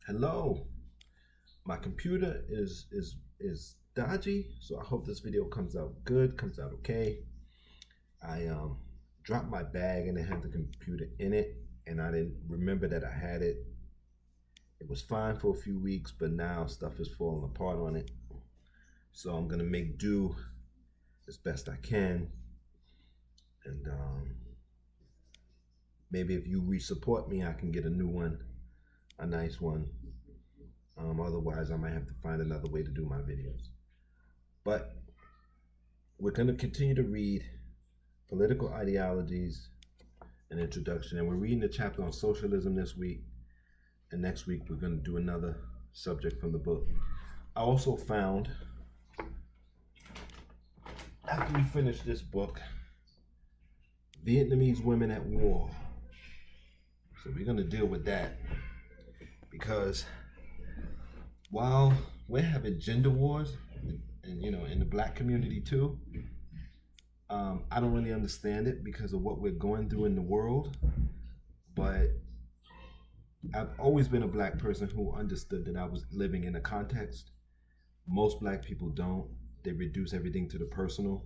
Hello. My computer is dodgy, so I hope this video comes out good, comes out okay. I dropped my bag and it had the computer in it, and I didn't remember that I had it. It was fine for a few weeks, but now stuff is falling apart on it. So I'm gonna make do as best I can, and maybe if you re-support me, I can get a new one, a nice one. Otherwise, I might have to find another way to do my videos. But we're going to continue to read Political Ideologies, an introduction, and we're reading the chapter on socialism this week. And next week, we're going to do another subject from the book. I also found, after we finish this book, Vietnamese Women at War. So we're going to deal with that because while we're having gender wars, and in the black community too, I don't really understand it because of what we're going through in the world. But I've always been a black person who understood that I was living in a context. Most black people don't. They reduce everything to the personal.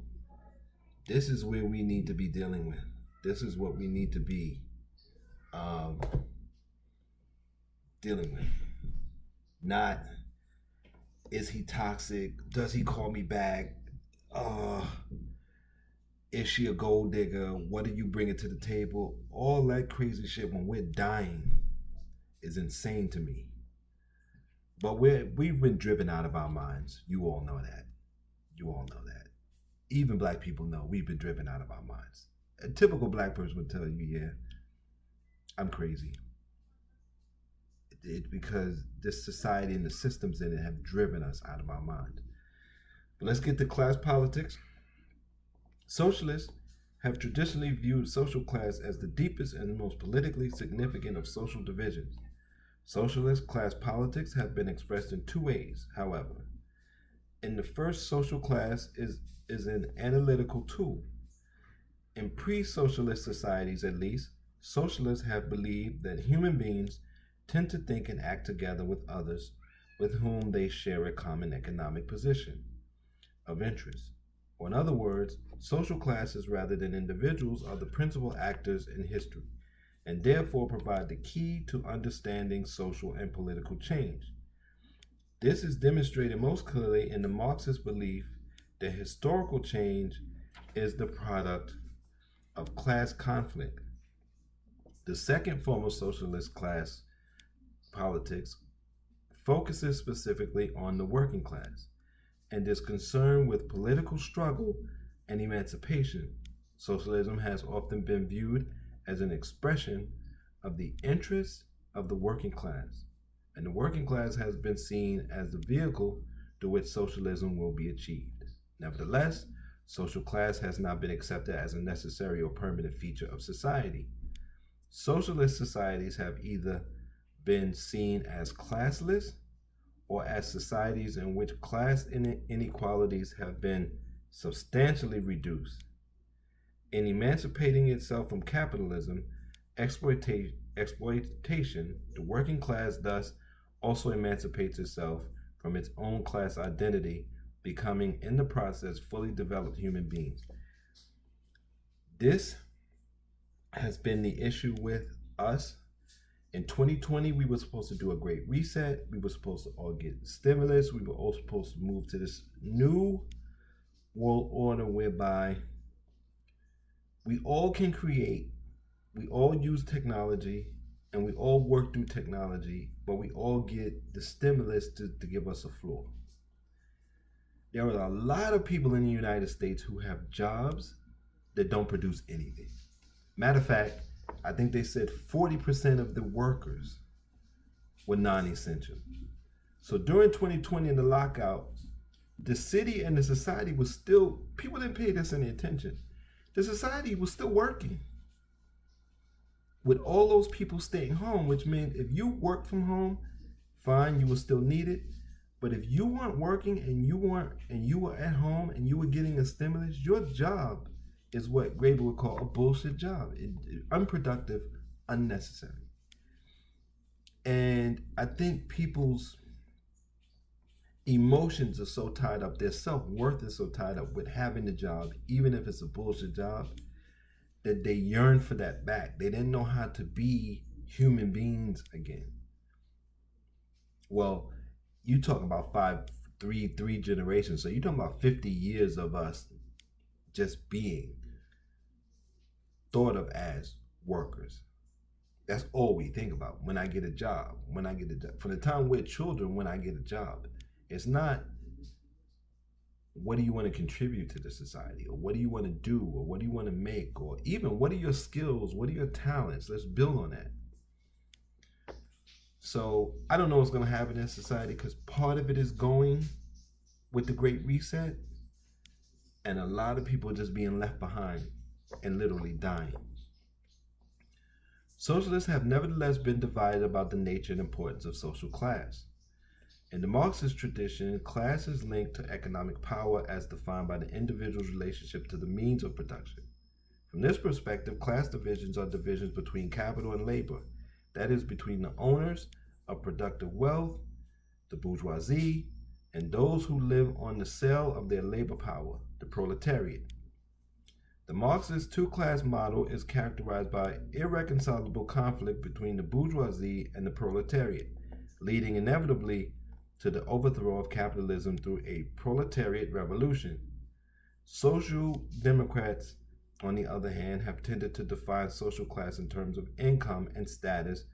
This is where we need to be dealing with. This is what we need to be dealing with. Not, is he toxic? Does he call me back? Is she a gold digger? What are you bringing to the table? All that crazy shit when we're dying is insane to me. But we've been driven out of our minds. You all know that. You all know that. Even black people know we've been driven out of our minds. A typical black person would tell you, yeah, I'm crazy. It's because this society and the systems in it have driven us out of our mind. But let's get to class politics. Socialists have traditionally viewed social class as the deepest and most politically significant of social divisions. Socialist class politics have been expressed in two ways, however. In the first, social class is an analytical tool. In pre-socialist societies, at least, socialists have believed that human beings tend to think and act together with others with whom they share a common economic position of interest. Or in other words, social classes rather than individuals are the principal actors in history, and therefore provide the key to understanding social and political change. This is demonstrated most clearly in the Marxist belief that historical change is the product of class conflict. The second form of socialist class politics focuses specifically on the working class and is concerned with political struggle and emancipation. Socialism has often been viewed as an expression of the interests of the working class, and the working class has been seen as the vehicle through which socialism will be achieved. Nevertheless, social class has not been accepted as a necessary or permanent feature of society. Socialist societies have either been seen as classless or as societies in which class inequalities have been substantially reduced. In emancipating itself from capitalism, exploitation, the working class thus also emancipates itself from its own class identity, becoming in the process fully developed human beings. This has been the issue with us. In 2020, we were supposed to do a great reset. We were supposed to all get stimulus. We were all supposed to move to this new world order whereby we all can create, we all use technology, and we all work through technology, but we all get the stimulus to give us a floor. There are a lot of people in the United States who have jobs that don't produce anything. Matter of fact, I think they said 40% of the workers were non-essential. So during 2020 in the lockout, the city and the society was still, people didn't pay this any attention. The society was still working. With all those people staying home, which meant if you worked from home, fine, you were still needed. But if you weren't working and you were at home and you were getting a stimulus, your job is what Graeber would call a bullshit job. Unproductive, unnecessary. And I think people's emotions are so tied up, their self-worth is so tied up with having a job, even if it's a bullshit job, that they yearn for that back. They didn't know how to be human beings again. Well, you talk about three generations. So you're talking about 50 years of us just being thought of as workers. That's all we think about. When I get a job, when I get a job. From the time we're children, when I get a job, it's not what do you want to contribute to the society, or what do you want to do, or what do you want to make, or even what are your skills, what are your talents. Let's build on that. So I don't know what's going to happen in society, because part of it is going with the Great Reset, and a lot of people are just being left behind and literally dying. Socialists have nevertheless been divided about the nature and importance of social class. In the Marxist tradition, class is linked to economic power as defined by the individual's relationship to the means of production. From this perspective, class divisions are divisions between capital and labor, that is, between the owners of productive wealth, the bourgeoisie, and those who live on the sale of their labor power, the proletariat. The Marxist two-class model is characterized by irreconcilable conflict between the bourgeoisie and the proletariat, leading inevitably to the overthrow of capitalism through a proletariat revolution. Social democrats, on the other hand, have tended to define social class in terms of income and status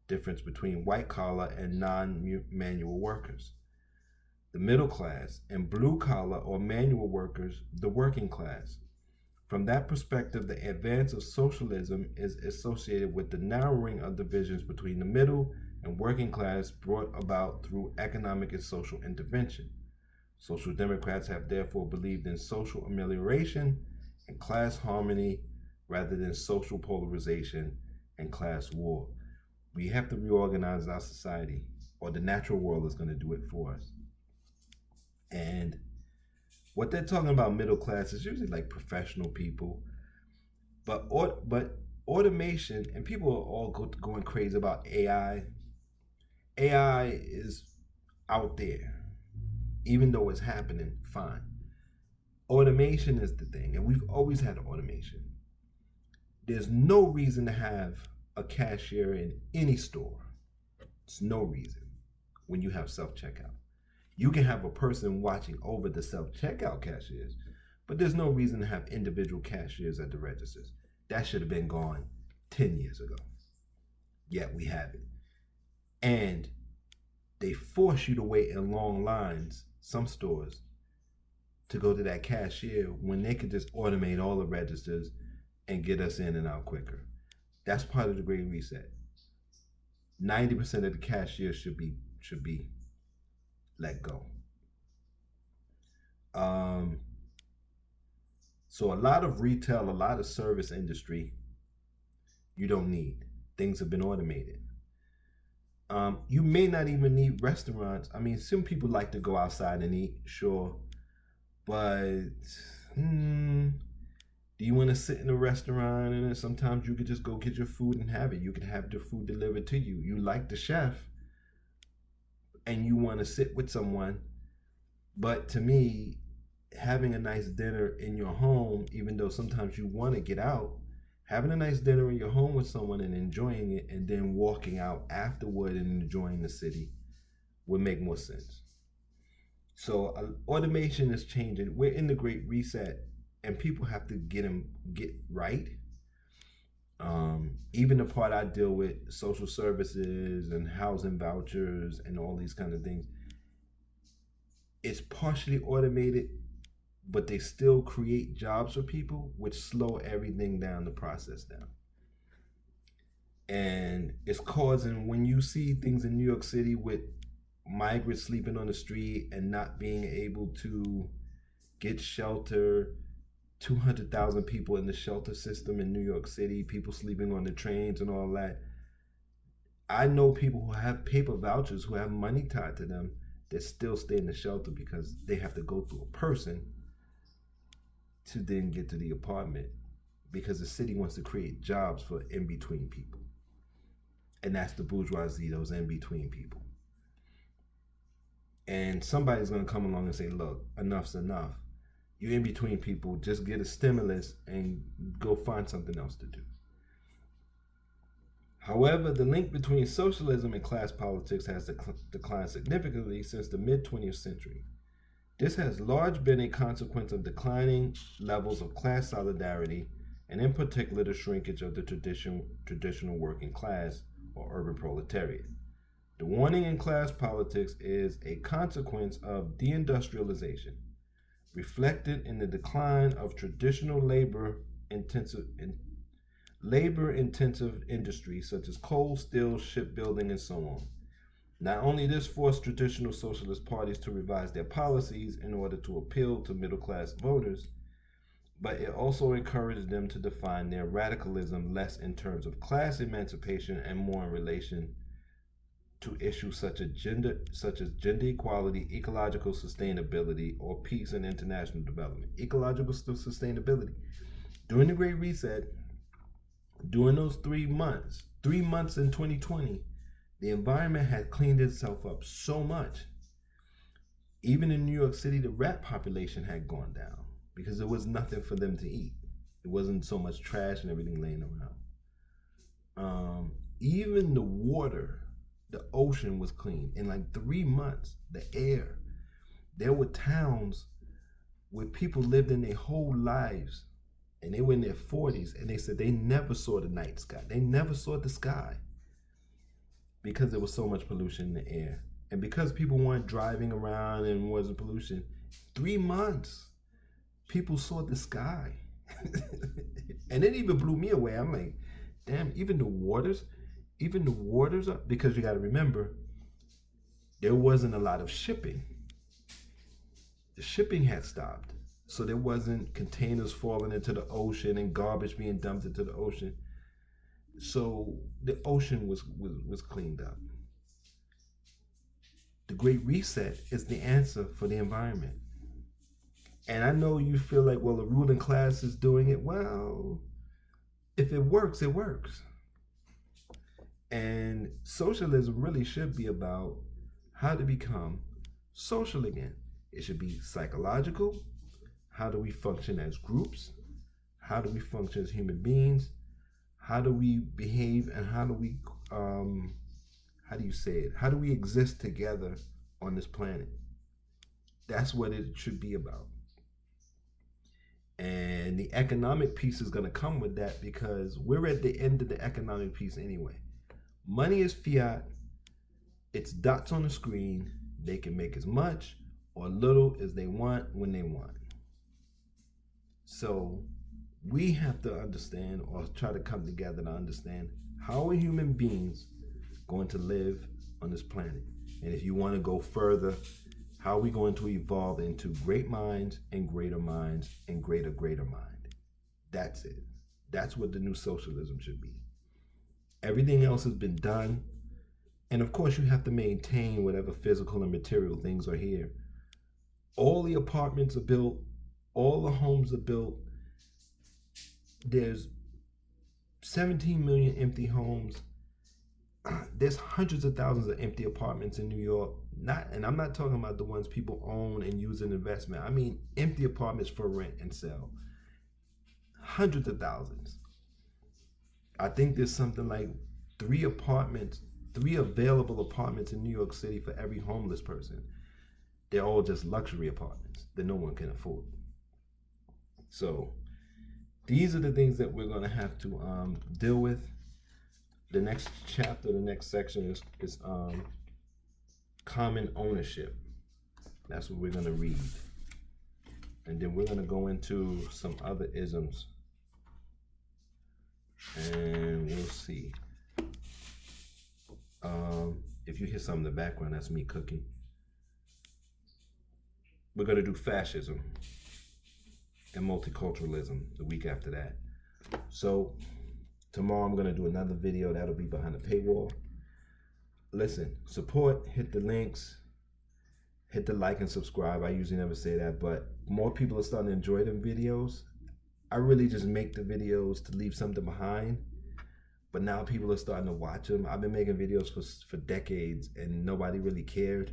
difference between white-collar and non-manual workers, the middle class, and blue-collar or manual workers, the working class. From that perspective, the advance of socialism is associated with the narrowing of divisions between the middle and working class brought about through economic and social intervention. Social democrats have therefore believed in social amelioration and class harmony rather than social polarization and class war. We have to reorganize our society, or the natural world is going to do it for us. And what they're talking about middle class is usually like professional people, but automation, and people are all going crazy about AI. AI is out there, even though it's happening, fine. Automation is the thing, and we've always had automation. There's no reason to have a cashier in any store. It's no reason when you have self-checkout. You can have a person watching over the self-checkout cashiers, but there's no reason to have individual cashiers at the registers. That should have been gone 10 years ago. Yet we have it. And they force you to wait in long lines, some stores, to go to that cashier when they could just automate all the registers and get us in and out quicker. That's part of the Great Reset. 90% of the cashiers should be let go. So a lot of retail, a lot of service industry, you don't need. Things have been automated. You may not even need restaurants. I mean, some people like to go outside and eat, sure. But do you want to sit in a restaurant and then sometimes you could just go get your food and have it? You could have your food delivered to you. You like the chef and you want to sit with someone. But to me, having a nice dinner in your home, even though sometimes you want to get out, having a nice dinner in your home with someone and enjoying it and then walking out afterward and enjoying the city would make more sense. So automation is changing. We're in the Great Reset, and people have to get right. Even the part I deal with, social services and housing vouchers and all these kind of things, it's partially automated, but they still create jobs for people, which slow everything down, the process down. And it's causing, when you see things in New York City with migrants sleeping on the street and not being able to get shelter, 200,000 people in the shelter system in New York City, people sleeping on the trains and all that. I know people who have paper vouchers, who have money tied to them, that still stay in the shelter because they have to go through a person to then get to the apartment, because the city wants to create jobs for in-between people. And that's the bourgeoisie, those in between people. And somebody's going to come along and say, look, enough's enough. You in between people, just get a stimulus and go find something else to do. However, the link between socialism and class politics has declined significantly since the mid-20th century. This has largely been a consequence of declining levels of class solidarity, and in particular the shrinkage of the traditional working class or urban proletariat. The warning in class politics is a consequence of deindustrialization, reflected in the decline of traditional labor-intensive industries such as coal, steel, shipbuilding, and so on. Not only this forced traditional socialist parties to revise their policies in order to appeal to middle-class voters, but it also encouraged them to define their radicalism less in terms of class emancipation and more in relation to issues such as gender equality, ecological sustainability, or peace and international development. Ecological sustainability. During the Great Reset, during those 3 months in 2020, the environment had cleaned itself up so much. Even in New York City, the rat population had gone down because there was nothing for them to eat. It wasn't so much trash and everything laying around. Even the water, the ocean was clean. In like 3 months, the air. There were towns where people lived in their whole lives and they were in their 40s and they said they never saw the night sky. They never saw the sky because there was so much pollution in the air. And because people weren't driving around and wasn't pollution, 3 months, people saw the sky. And it even blew me away. I'm like, damn, even the waters up, because you got to remember, there wasn't a lot of shipping. The shipping had stopped. So there wasn't containers falling into the ocean and garbage being dumped into the ocean. So the ocean was cleaned up. The Great Reset is the answer for the environment. And I know you feel like, well, the ruling class is doing it. Well, if it works, it works. And socialism really should be about how to become social again. It should be psychological. How do we function as groups? How do we function as human beings? How do we behave, and how do we, how do we exist together on this planet? That's what it should be about. And the economic piece is going to come with that because we're at the end of the economic piece anyway. Money is fiat. It's dots on the screen. They can make as much or little as they want when they want. So we have to understand, or try to come together to understand, how are human beings going to live on this planet? And if you want to go further, how are we going to evolve into great minds and greater minds and greater mind? That's it. That's what the new socialism should be. Everything else has been done. And of course, you have to maintain whatever physical and material things are here. All the apartments are built. All the homes are built. There's 17 million empty homes. There's hundreds of thousands of empty apartments in New York. And I'm not talking about the ones people own and use in investment. I mean empty apartments for rent and sell. Hundreds of thousands. I think there's something like 3 available apartments in New York City for every homeless person. They're all just luxury apartments that no one can afford. So these are the things that we're going to have to deal with. The next chapter, the next section is common ownership. That's what we're going to read. And then we're going to go into some other isms. And we'll see. If you hear something in the background, that's me cooking. We're going to do fascism and multiculturalism the week after that. So tomorrow I'm going to do another video that'll be behind the paywall. Listen, support, hit the links, hit the like and subscribe. I usually never say that, but more people are starting to enjoy them videos. I really just make the videos to leave something behind. but now people are starting to watch them. I've been making videos for decades and nobody really cared.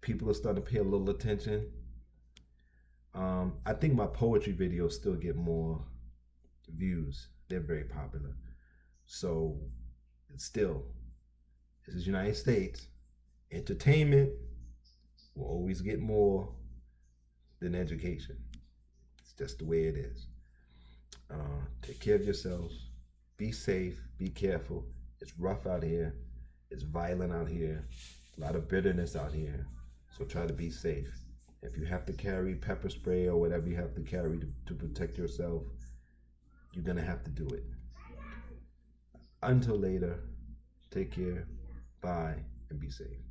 People are starting to pay a little attention. I think my poetry videos still get more views. They're very popular. So still, this is United States. Entertainment will always get more than education. It's just the way it is. Take care of yourselves. Be safe. Be careful. It's rough out here. It's violent out here. A lot of bitterness out here. So try to be safe. If you have to carry pepper spray or whatever you have to carry to protect yourself, you're going to have to do it. Until later, take care. Bye, and be safe.